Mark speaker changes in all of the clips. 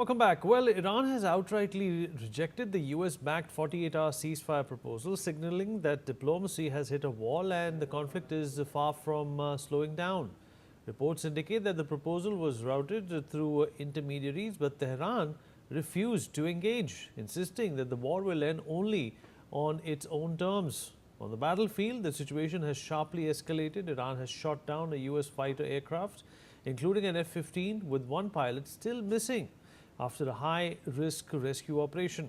Speaker 1: Welcome back. Well, Iran has outrightly rejected the US-backed 48-hour ceasefire proposal, signaling that diplomacy has hit a wall and the conflict is far from slowing down. Reports indicate that the proposal was routed through intermediaries, but Tehran refused to engage, insisting that the war will end only on its own terms. On the battlefield, the situation has sharply escalated. Iran has shot down a US fighter aircraft, including an F-15, with one pilot still missing after a high-risk rescue operation.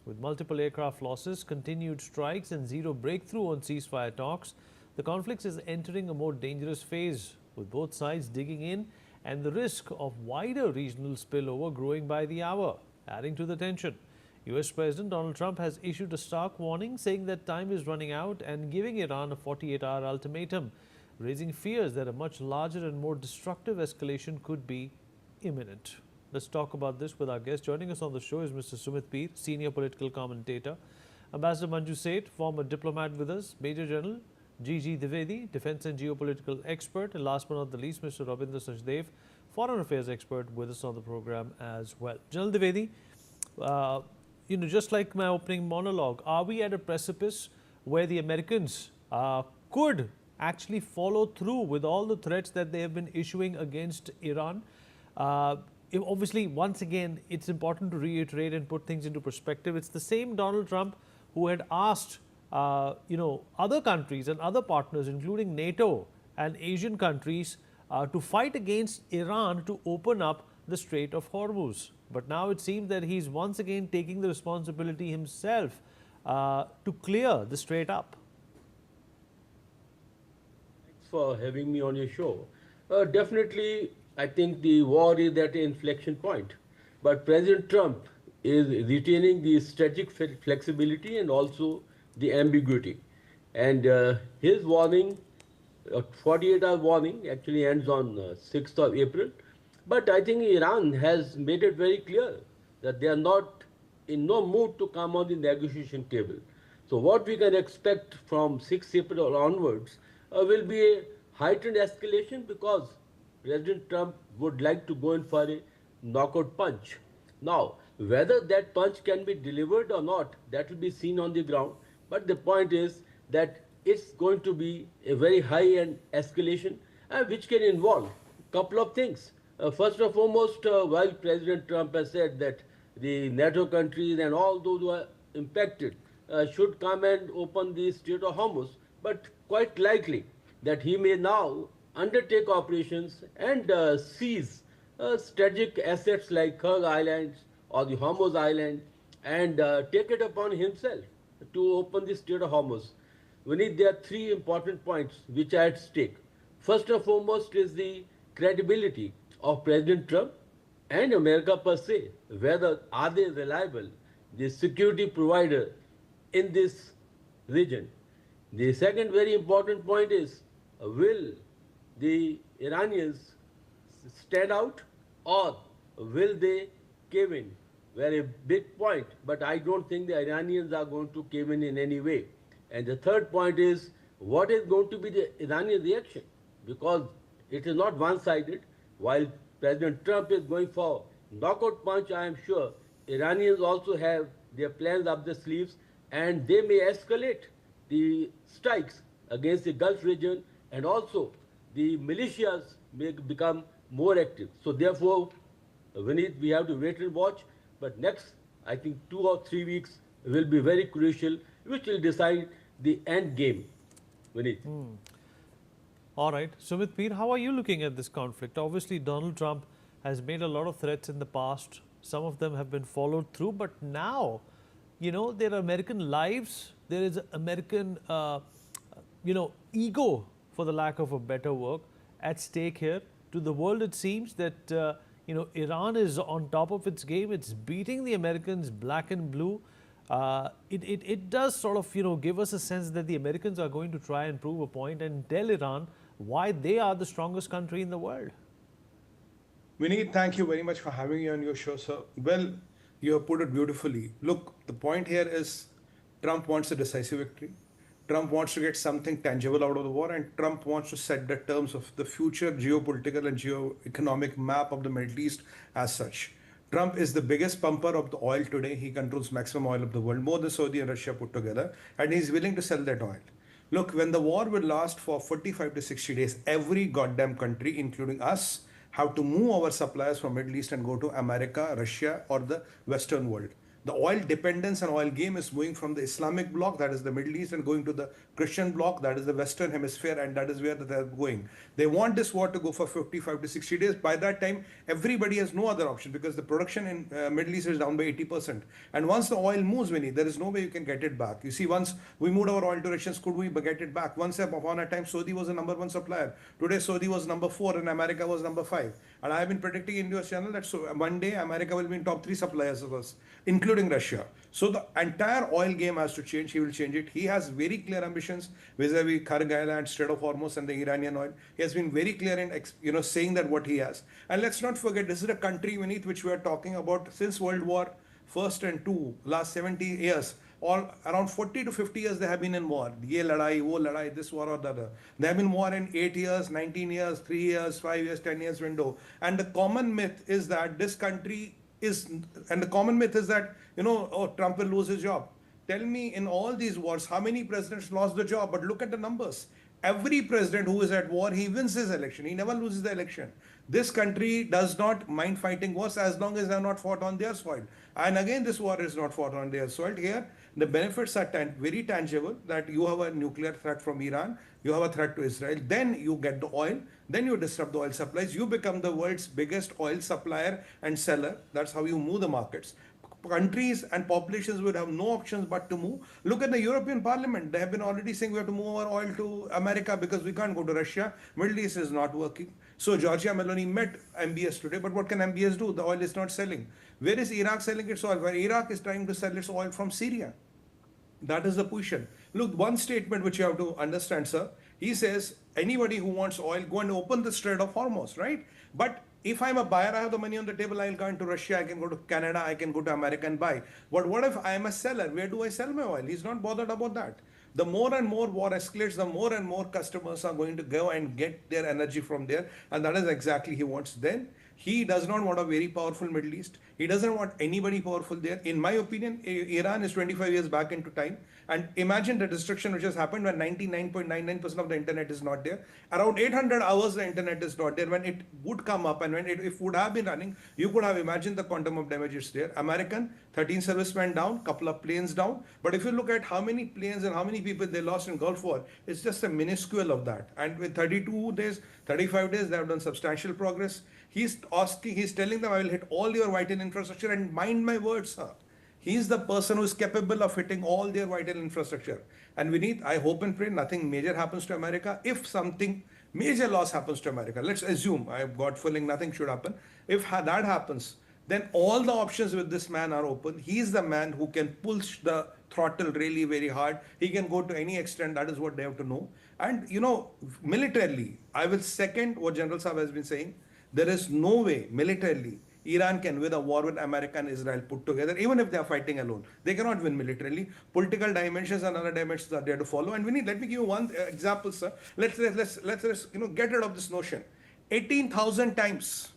Speaker 1: With multiple aircraft losses, continued strikes and zero breakthrough on ceasefire talks, the conflict is entering a more dangerous phase, with both sides digging in and the risk of wider regional spillover growing by the hour, adding to the tension. US President Donald Trump has issued a stark warning, saying that time is running out and giving Iran a 48-hour ultimatum, raising fears that a much larger and more destructive escalation could be imminent. Let's talk about this with our guest. Joining us on the show is Mr. Sumit Peer, senior political commentator, Ambassador Manju Seth, former diplomat with us, Major General G.G. Dwivedi, defense and geopolitical expert, and last but not the least, Mr. Rabindra Sachdev, foreign affairs expert, with us on the program as well. General Dwivedi, just like my opening monologue, are we at a precipice where the Americans could actually follow through with all the threats that they have been issuing against Iran? Obviously, once again, it's important to reiterate and put things into perspective. It's the same Donald Trump who had asked, other countries and other partners, including NATO and Asian countries, to fight against Iran to open up the Strait of Hormuz. But now it seems that he's once again taking the responsibility himself to clear the strait up.
Speaker 2: Thanks for having me on your show. Definitely, I think the war is at an inflection point. But President Trump is retaining the strategic flexibility and also the ambiguity. And his warning, 48-hour warning, actually ends on 6th of April. But I think Iran has made it very clear that they are not in no mood to come on the negotiation table. So what we can expect from 6th April onwards will be a heightened escalation, because President Trump would like to go in for a knockout punch. Now, whether that punch can be delivered or not, that will be seen on the ground. But the point is that it's going to be a very high-end escalation, which can involve a couple of things. First and foremost, while President Trump has said that the NATO countries and all those who are impacted should come and open the Strait of Hormuz, but quite likely that he may now undertake operations and seize strategic assets like Kurg Islands or the Hormuz Island, and take it upon himself to open the Strait of Hormuz. There are three important points which are at stake. First and foremost is the credibility of President Trump and America per se, whether are they reliable, the security provider in this region. The second very important point is, will the Iranians stand out or will they cave in? Very big point, but I don't think the Iranians are going to cave in any way. And the third point is, what is going to be the Iranian reaction? Because it is not one-sided. While President Trump is going for knockout punch, I am sure Iranians also have their plans up their sleeves, and they may escalate the strikes against the Gulf region, and also the militias may become more active. So therefore, we have to wait and watch. But next, I think 2 or 3 weeks will be very crucial, which will decide the end game.
Speaker 1: All right. Sumit Peer, how are you looking at this conflict? Obviously, Donald Trump has made a lot of threats in the past. Some of them have been followed through. But now, there are American lives. There is American, ego, for the lack of a better word, at stake here. To the world, it seems that, Iran is on top of its game. It's beating the Americans black and blue. It does sort of, give us a sense that the Americans are going to try and prove a point and tell Iran why they are the strongest country in the world.
Speaker 3: Vineet, thank you very much for having me on your show, sir. Well, you have put it beautifully. Look, the point here is Trump wants a decisive victory. Trump wants to get something tangible out of the war, and Trump wants to set the terms of the future geopolitical and geo-economic map of the Middle East as such. Trump is the biggest pumper of the oil today. He controls maximum oil of the world, more than Saudi and Russia put together, and he's willing to sell that oil. Look, when the war will last for 45 to 60 days, every goddamn country, including us, have to move our suppliers from Middle East and go to America, Russia, or the Western world. The oil dependence and oil game is moving from the Islamic bloc, that is the Middle East, and going to the Christian bloc, that is the Western hemisphere, and that is where they're going. They want this war to go for 55 to 60 days. By that time, everybody has no other option because the production in Middle East is down by 80%. And once the oil moves, Vinny, there is no way you can get it back. You see, once we moved our oil to Russians, could we get it back? Once upon a time, Saudi was the number one supplier. Today, Saudi was number 4 and America was number 5. And I have been predicting in your channel that one day America will be in top 3 suppliers of us, including Russia. So the entire oil game has to change. He will change it. He has very clear ambitions vis-a-vis Kharg Island, Strait of Hormuz, and the Iranian oil. He has been very clear in saying that what he has. And let's not forget, this is a country beneath which we are talking about since World War First and Two, last 70 years. All around 40 to 50 years they have been in war. Ye ladai, wo ladai, this war or the other. They have been in war in 8 years, 19 years, 3 years, 5 years, 10 years window. And the common myth is that this country is, and the common myth is that, oh, Trump will lose his job. Tell me, in all these wars, how many presidents lost the job? But look at the numbers. Every president who is at war, he wins his election. He never loses the election. This country does not mind fighting wars as long as they are not fought on their soil. And again, this war is not fought on their soil. Here, the benefits are very tangible, that you have a nuclear threat from Iran, you have a threat to Israel, then you get the oil, then you disrupt the oil supplies, you become the world's biggest oil supplier and seller. That's how you move the markets. Countries and populations would have no options but to move. Look at the European Parliament. They have been already saying we have to move our oil to America because we can't go to Russia. Middle East is not working. So Giorgia Meloni met MBS today, but what can MBS do? The oil is not selling. Where is Iraq selling its oil? Where Iraq is trying to sell its oil from Syria. That is the position. Look, one statement which you have to understand, sir. He says, anybody who wants oil, go and open the Strait of Hormuz, right? But if I'm a buyer, I have the money on the table, I'll go into Russia, I can go to Canada, I can go to America and buy. But what if I am a seller? Where do I sell my oil? He's not bothered about that. The more and more war escalates, the more and more customers are going to go and get their energy from there. And that is exactly he wants. Then he does not want a very powerful Middle East. He doesn't want anybody powerful there. In my opinion, Iran is 25 years back into time. And imagine the destruction which has happened when 99.99% of the internet is not there. Around 800 hours the internet is not there. When it would come up and when it would have been running, you could have imagined the quantum of damages there. American, 13 servicemen down, couple of planes down. But if you look at how many planes and how many people they lost in Gulf War, it's just a minuscule of that. And with 32 days, 35 days, they have done substantial progress. He's telling them, I will hit all your vital infrastructure, and mind my words, sir. He's the person who is capable of hitting all their vital infrastructure. And Vineet, I hope and pray nothing major happens to America. If something major loss happens to America, let's assume, I have God willing, nothing should happen. If that happens, then all the options with this man are open. He's the man who can push the throttle really very hard. He can go to any extent. That is what they have to know. And militarily, I will second what General Saab has been saying. There is no way militarily Iran can win a war with America and Israel put together, even if they are fighting alone. They cannot win militarily. Political dimensions and other dimensions are there to follow. And let me give you one example, sir. Let's get rid of this notion. 18,000 times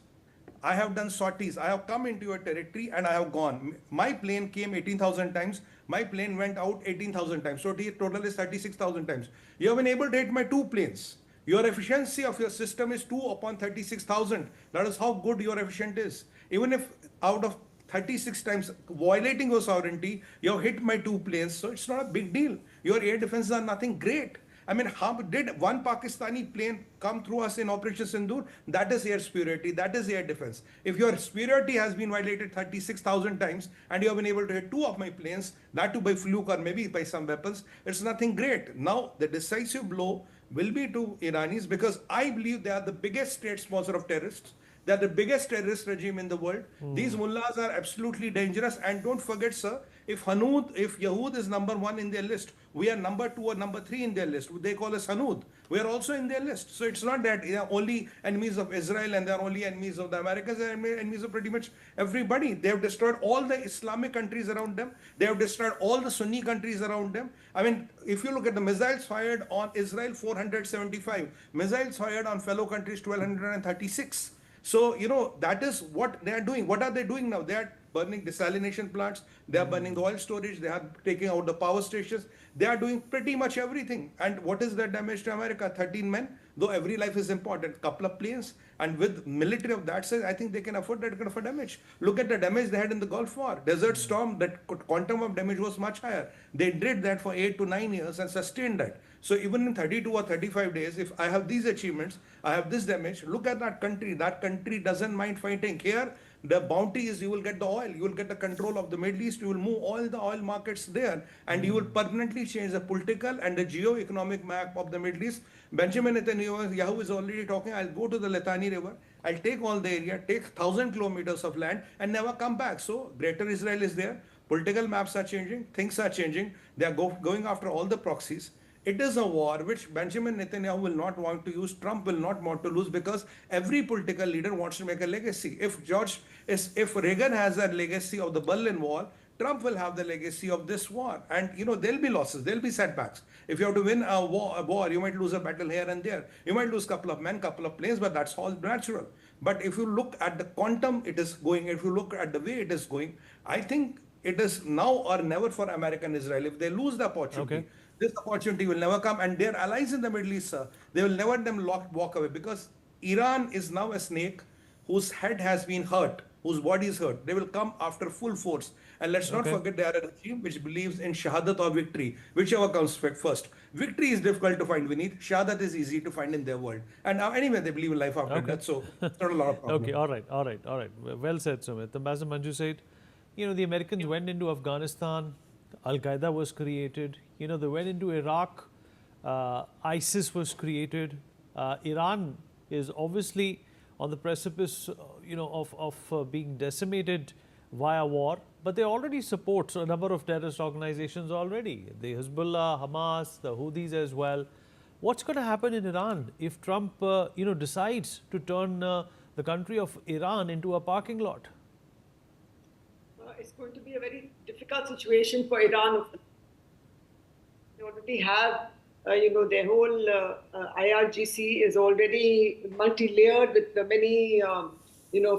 Speaker 3: I have done sorties. I have come into your territory and I have gone. My plane came 18,000 times. My plane went out 18,000 times. So total is 36,000 times. You have been able to hit my 2 planes. Your efficiency of your system is 2 upon 36,000. That is how good your efficient is. Even if out of 36 times violating your sovereignty, you have hit my 2 planes, so it's not a big deal. Your air defenses are nothing great. I mean, how did one Pakistani plane come through us in Operation Sindoor? That is air superiority, that is air defense. If your superiority has been violated 36,000 times and you have been able to hit 2 of my planes, that too by fluke or maybe by some weapons, it's nothing great. Now, the decisive blow will be to Iranis, because I believe they are the biggest state sponsor of terrorists. They are the biggest terrorist regime in the world. These mullahs are absolutely dangerous. And don't forget, sir, if Yahud is number 1 in their list, we are number 2 or number 3 in their list. They call us Hanud. We are also in their list. So it's not that they are only enemies of Israel and they are only enemies of the Americans. They are enemies of pretty much everybody. They have destroyed all the Islamic countries around them. They have destroyed all the Sunni countries around them. I mean, if you look at the missiles fired on Israel, 475. Missiles fired on fellow countries, 1,236. So, that is what they are doing. What are they doing now? They are burning desalination plants, they are burning the oil storage, they are taking out the power stations, they are doing pretty much everything. And what is the damage to America? 13 men, though every life is important, couple of planes, and with military of that size, I think they can afford that kind of a damage. Look at the damage they had in the Gulf War. Desert Storm, that quantum of damage was much higher. They did that for 8 to 9 years and sustained that. So even in 32 or 35 days, if I have these achievements, I have this damage, look at that country. That country doesn't mind fighting. Here, the bounty is you will get the oil, you will get the control of the Middle East, you will move all the oil markets there, and you will permanently change the political and the geo-economic map of the Middle East. Benjamin Netanyahu is already talking, I'll go to the Litani River, I'll take all the area, take 1,000 kilometers of land and never come back. So Greater Israel is there, political maps are changing, things are changing, they are going after all the proxies. It is a war which Benjamin Netanyahu will not want to use, Trump will not want to lose, because every political leader wants to make a legacy. If Reagan has a legacy of the Berlin Wall, Trump will have the legacy of this war. And there'll be losses, there'll be setbacks. If you have to win a war, you might lose a battle here and there. You might lose a couple of men, couple of planes, but that's all natural. But if you look at the quantum it is going, if you look at the way it is going, I think it is now or never for America and Israel. If they lose the opportunity, this opportunity will never come, and their allies in the Middle East, sir, they will never walk away, because Iran is now a snake whose head has been hurt, whose body is hurt. They will come after full force. And let's not forget they are a regime which believes in shahadat or victory, whichever comes first. Victory is difficult to find, Vineet. Shahadat is easy to find in their world. And anyway, they believe in life after death, so it's not a lot of problem.
Speaker 1: Okay, all right. Well said, Sumit. Ambassador Manju said, the Americans went into Afghanistan, Al-Qaeda was created, they went into Iraq, ISIS was created. Iran is obviously on the precipice, of being decimated via war, but they already support a number of terrorist organizations already. The Hezbollah, Hamas, the Houthis as well. What's going to happen in Iran if Trump, decides to turn the country of Iran into a parking lot?
Speaker 4: It's going to be a very difficult situation for Iran. They already have, their whole IRGC is already multi-layered with many,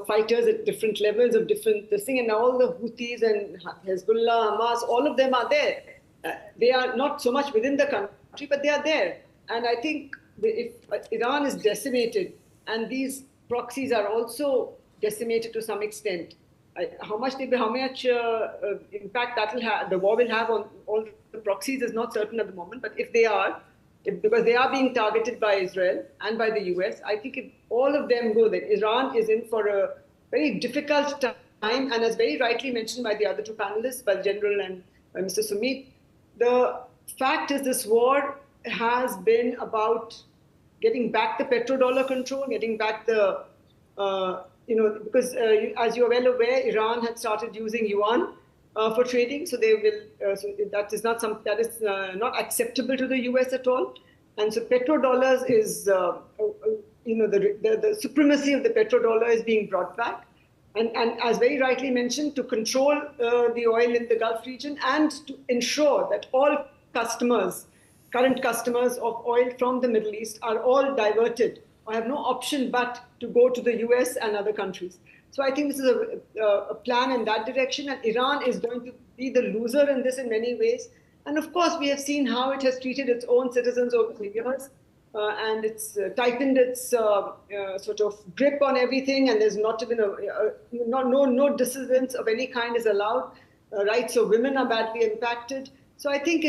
Speaker 4: fighters at different levels of different thing, and all the Houthis and Hezbollah, Hamas, all of them are there. They are not so much within the country, but they are there. And I think if Iran is decimated and these proxies are also decimated to some extent, how much impact that will have, the war will have on all the proxies is not certain at the moment. But if they are, because they are being targeted by Israel and by the US, I think if all of them go, then Iran is in for a very difficult time. And as very rightly mentioned by the other two panelists, by the General and Mr. Sumit, the fact is this war has been about getting back the petrodollar control, getting back the because as you are well aware, Iran had started using yuan for trading, so they will. So that is not acceptable to the US at all, and so petrodollars is the supremacy of the petrodollar is being brought back, and as very rightly mentioned, to control the oil in the Gulf region and to ensure that all current customers of oil from the Middle East are all diverted. I have no option but to go to the US and other countries. So I think this is a plan in that direction, and Iran is going to be the loser in this in many ways. And of course, we have seen how it has treated its own citizens over the years, and it's tightened its sort of grip on everything, and there's not even no dissidence of any kind is allowed. Rights of women are badly impacted. So I think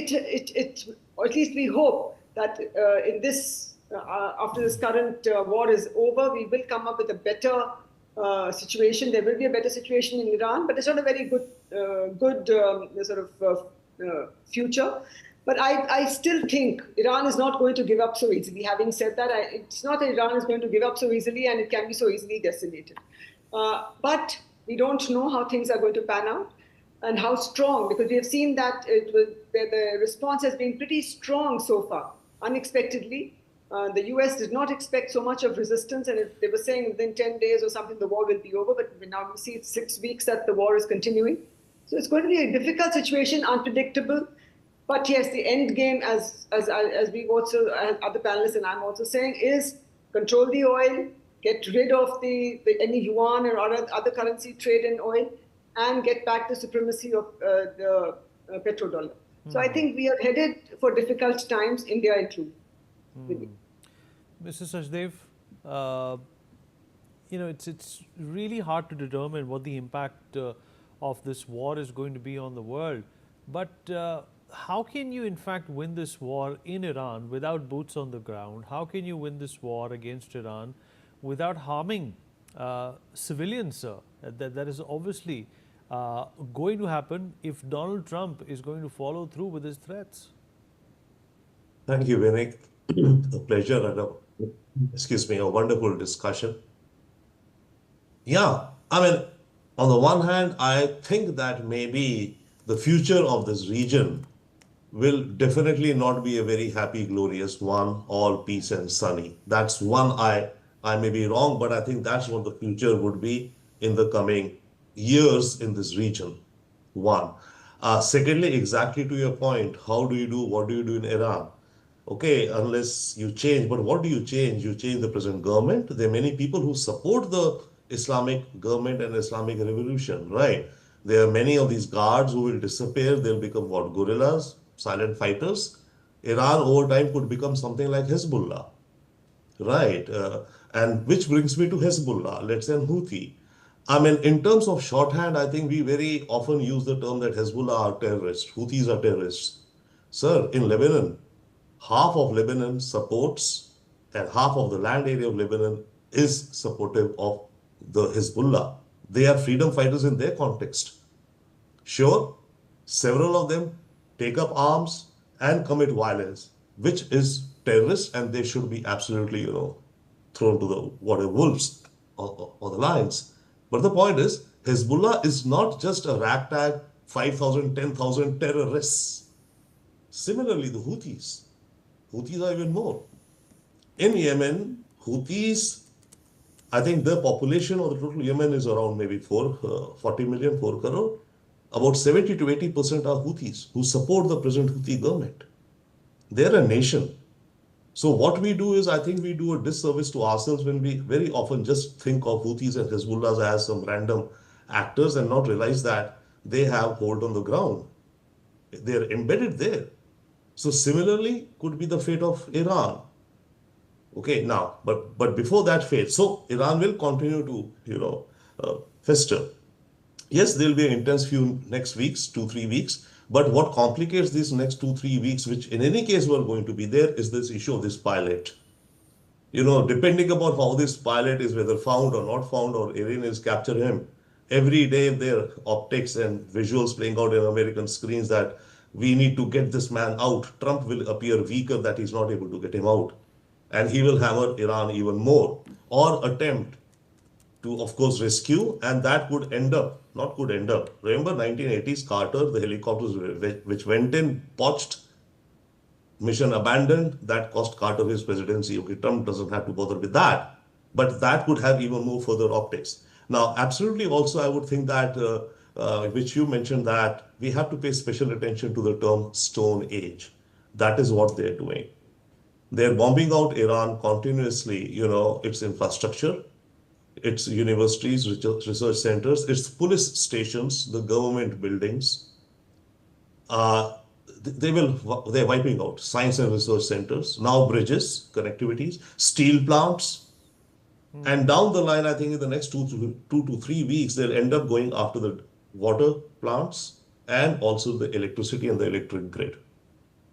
Speaker 4: or at least we hope that in this. After this current war is over, we will come up with a better situation. There will be a better situation in Iran, but it's not a very good future. But I still think Iran is not going to give up so easily. Having said that, it's not that Iran is going to give up so easily, and it can be so easily decimated. But we don't know how things are going to pan out and how strong, because we have seen that the response has been pretty strong so far, unexpectedly. The US did not expect so much of resistance, and they were saying within 10 days or something the war will be over, but now we see it's 6 weeks that the war is continuing. So it's going to be a difficult situation, unpredictable. But yes, the end game, as we've also, as other panelists and I'm also saying, is control the oil, get rid of any yuan or other currency trade in oil, and get back the supremacy of the petrodollar. So I think we are headed for difficult times, India included.
Speaker 1: Mr. Sachdev, it's really hard to determine what the impact of this war is going to be on the world. But how can you in fact win this war in Iran without boots on the ground? How can you win this war against Iran without harming civilians, sir? That is obviously going to happen if Donald Trump is going to follow through with his threats.
Speaker 5: Thank you, Vinik. A pleasure and a wonderful discussion. Yeah, I mean, on the one hand, I think that maybe the future of this region will definitely not be a very happy, glorious one, all peace and sunny. That's one I may be wrong, but I think that's what the future would be in the coming years in this region. One. Secondly, exactly to your point, what do you do in Iran? Okay, unless you change, but what do you change? You change the present government. There are many people who support the Islamic government and Islamic revolution, right? There are many of these guards who will disappear. They'll become what? Guerrillas, silent fighters. Iran over time could become something like Hezbollah, right? And which brings me to Hezbollah, let's say Houthi. I mean, in terms of shorthand, I think we very often use the term that Hezbollah are terrorists, Houthis are terrorists. Sir, in Lebanon, half of Lebanon supports and half of the land area of Lebanon is supportive of the Hezbollah. They are freedom fighters in their context. Sure, several of them take up arms and commit violence, which is terrorist, and they should be absolutely, thrown to the wolves or the lions. But the point is, Hezbollah is not just a ragtag 5,000, 10,000 terrorists. Similarly, the Houthis are even more. In Yemen, Houthis, I think the population of the total Yemen is around maybe 40 million, 4 crore. About 70 to 80% are Houthis who support the present Houthi government. They're a nation. So what we do is, I think we do a disservice to ourselves when we very often just think of Houthis and Hezbollah as some random actors and not realize that they have hold on the ground. They're embedded there. So similarly could be the fate of Iran. Okay, now, but before that fate, so Iran will continue to, fester. Yes, there will be an intense few next weeks, 2-3 weeks. But what complicates these next 2-3 weeks, which in any case were going to be there, is this issue of this pilot. Depending upon how this pilot is whether found or not found, or Iranians capture him, every day there are optics and visuals playing out in American screens that we need to get this man out. Trump will appear weaker that he's not able to get him out. And he will hammer Iran even more, or attempt to, of course, rescue, and that could end up, not could end up. Remember 1980s Carter, the helicopters which went in, botched, mission abandoned, that cost Carter his presidency. Okay, Trump doesn't have to bother with that, but that could have even more further optics. Now, absolutely also, I would think that, which you mentioned, that we have to pay special attention to the term Stone Age. That is what they're doing. They're bombing out Iran continuously, its infrastructure, its universities, research centers, its police stations, the government buildings. They're wiping out science and research centers, now bridges, connectivities, steel plants. And down the line, I think in the next 2 to 3 weeks, they'll end up going after the water plants and also the electricity and the electric grid.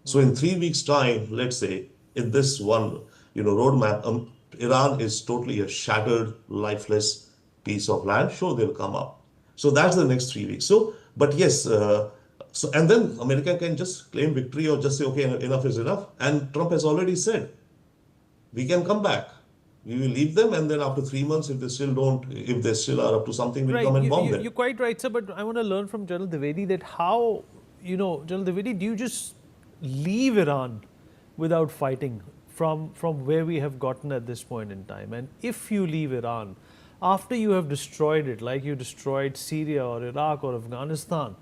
Speaker 5: So in 3 weeks' time, let's say, in this one, roadmap, Iran is totally a shattered, lifeless piece of land. Sure, they'll come up. So that's the next 3 weeks. So, but yes, and then America can just claim victory or just say, okay, enough is enough. And Trump has already said, we can come back. We will leave them, and then after 3 months, if they still are up to something, we'll come and bomb them.
Speaker 1: You're quite right, sir, but I want to learn from General Dwivedi that how, General Dwivedi, do you just leave Iran without fighting from where we have gotten at this point in time? And if you leave Iran, after you have destroyed it, like you destroyed Syria or Iraq or Afghanistan,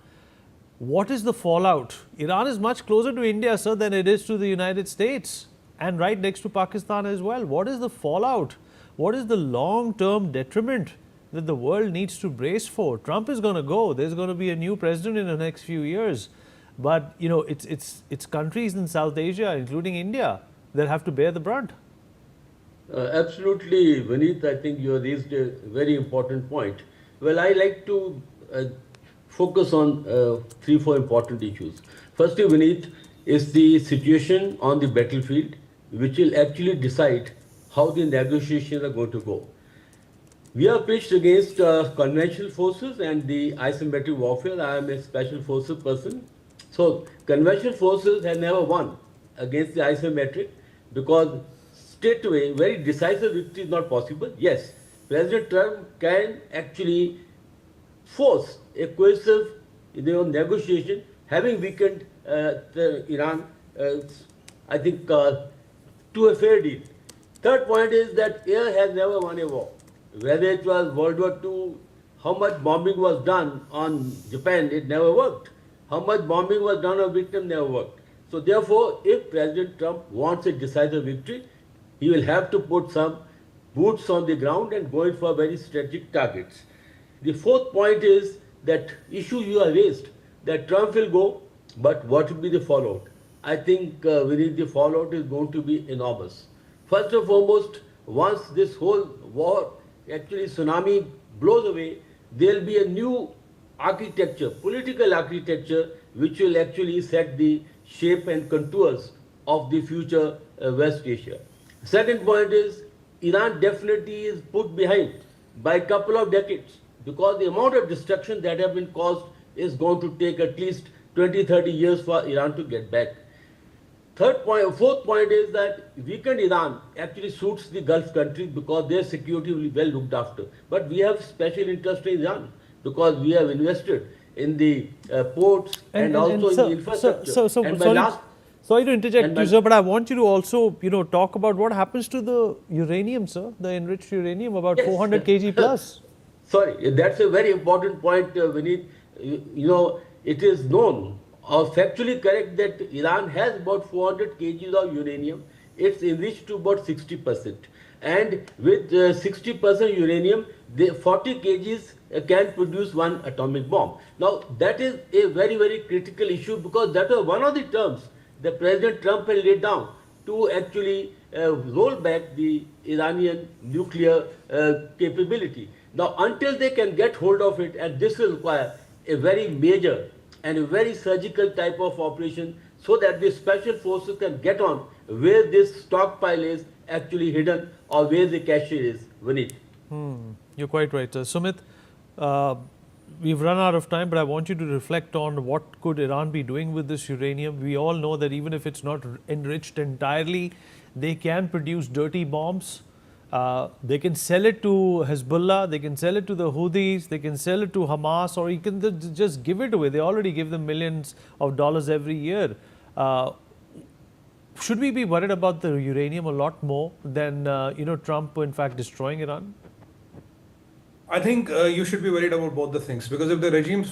Speaker 1: what is the fallout? Iran is much closer to India, sir, than it is to the United States, and right next to Pakistan as well. What is the fallout what is the long-term detriment that the world needs to brace for? Trump is going to go. There's going to be a new president in the next few years. But, you know, it's countries in South Asia, including India, that have to bear the brunt.
Speaker 2: Absolutely, Vineet. I think you raised a very important point. Well, I like to focus on 3-4 important issues. Firstly, Vineet, is the situation on the battlefield, which will actually decide how the negotiations are going to go. We are pitched against conventional forces and the asymmetric warfare. I am a special forces person. So conventional forces have never won against the asymmetric because straight away, very decisive victory is not possible. Yes, President Trump can actually force a cohesive negotiation, having weakened Iran, I think, to a fair deal. Third point is that air has never won a war. Whether it was World War II, how much bombing was done on Japan, it never worked. How much bombing was done on Vietnam, never worked. So therefore, if President Trump wants a decisive victory, he will have to put some boots on the ground and go in for very strategic targets. The fourth point is that issue you have raised, that Trump will go, but what will be the fallout? I think the fallout is going to be enormous. First and foremost, once this whole war, actually tsunami blows away, there will be a new architecture, political architecture, which will actually set the shape and contours of the future West Asia. Second point is, Iran definitely is put behind by a couple of decades because the amount of destruction that has been caused is going to take at least 20-30 years for Iran to get back. Fourth point is that weakened Iran actually suits the Gulf countries because their security will be well looked after. But we have special interest in Iran because we have invested in the ports and also in the infrastructure.
Speaker 1: Sorry to interject you, sir, but I want you to also, talk about what happens to the uranium, sir, the enriched uranium, about 400 kg plus.
Speaker 2: Sorry, that's a very important point, Vineet. It is known or factually correct that Iran has about 400 kgs of uranium. It's enriched to about 60%. And with 60% uranium, 40 kgs can produce one atomic bomb. Now, that is a very, very critical issue because that was one of the terms that President Trump had laid down to actually roll back the Iranian nuclear capability. Now, until they can get hold of it, and this will require a very major and a very surgical type of operation so that the special forces can get on where this stockpile is actually hidden or where the cache is, Vineet.
Speaker 1: You're quite right, sir. Sumit, we've run out of time, but I want you to reflect on what could Iran be doing with this uranium. We all know that even if it's not enriched entirely, they can produce dirty bombs. They can sell it to Hezbollah, they can sell it to the Houthis, they can sell it to Hamas, or you can just give it away. They already give them millions of dollars every year. Should we be worried about the uranium a lot more than, Trump in fact destroying Iran?
Speaker 3: I think you should be worried about both the things because if the regime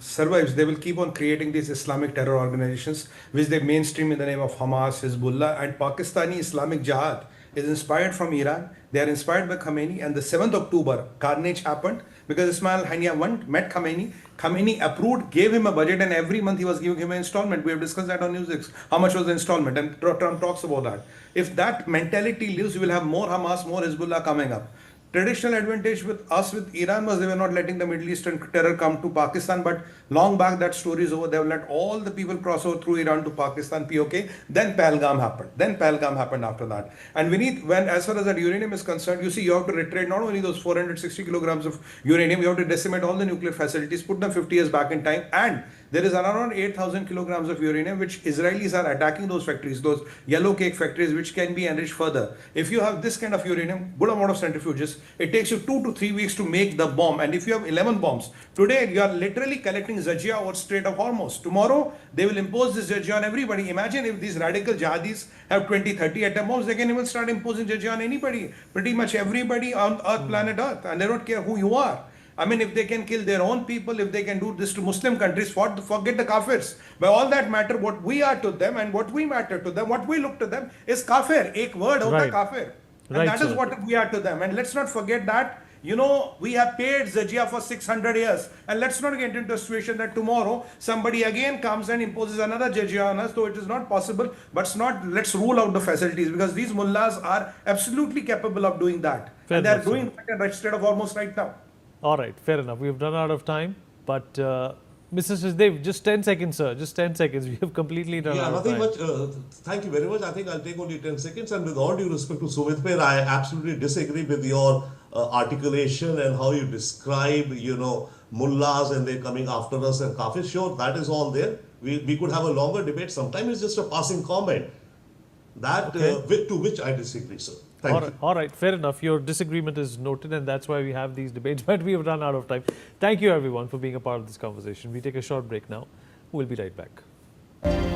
Speaker 3: survives, they will keep on creating these Islamic terror organizations which they mainstream in the name of Hamas, Hezbollah, and Pakistani Islamic Jihad is inspired from Iran. They are inspired by Khomeini, and the 7th October carnage happened because Ismail Haniyeh met Khomeini. Khomeini approved, gave him a budget, and every month he was giving him an installment. We have discussed that on NewsX. How much was the installment? And Trump talks about that. If that mentality lives, you will have more Hamas, more Hezbollah coming up. Traditional advantage with us with Iran was they were not letting the Middle Eastern terror come to Pakistan, but long back that story is over. They have let all the people cross over through Iran to Pakistan, POK. Then Pahalgam happened after that. And we need, as far as that uranium is concerned, you see, you have to retrade not only those 460 kilograms of uranium, you have to decimate all the nuclear facilities, put them 50 years back in time, and there is around 8,000 kilograms of uranium which Israelis are attacking those factories, those yellow cake factories, which can be enriched further. If you have this kind of uranium, good amount of centrifuges, it takes you 2 to 3 weeks to make the bomb. And if you have 11 bombs, today you are literally collecting Zajia or Strait of Hormuz. Tomorrow, they will impose this Zajia on everybody. Imagine if these radical jihadis have 20, 30 atom bombs, they can even start imposing Zajia on anybody, pretty much everybody on Earth, planet Earth, and they don't care who you are. I mean, if they can kill their own people, if they can do this to Muslim countries, forget the kafirs. By all that matter, what we are to them and what we matter to them, what we look to them is kafir. Ek word hota kafir. And
Speaker 1: Right,
Speaker 3: that is
Speaker 1: sir.
Speaker 3: what we are to them. And let's not forget that, we have paid jizya for 600 years. And let's not get into a situation that tomorrow somebody again comes and imposes another jizya on us, though it is not possible. But let's rule out the facilities, because these mullahs are absolutely capable of doing that.
Speaker 1: Fair
Speaker 3: and they are
Speaker 1: enough,
Speaker 3: doing that in the Strait of Hormuz right now.
Speaker 1: All right, fair enough. We've run out of time. But Mr. Sachdev, just 10 seconds, sir. Just 10 seconds. We have completely run
Speaker 5: Yeah,
Speaker 1: out of
Speaker 5: nothing
Speaker 1: time.
Speaker 5: much. Thank you very much. I think I'll take only 10 seconds. And with all due respect to Sumit, I absolutely disagree with your articulation and how you describe, mullahs and they're coming after us and kafir. Sure, that is all there. We could have a longer debate. Sometimes it's just a passing comment. That to which I disagree, sir. Thank you.
Speaker 1: All right, fair enough. Your disagreement is noted, and that's why we have these debates. But we have run out of time. Thank you, everyone, for being a part of this conversation. We take a short break now. We'll be right back.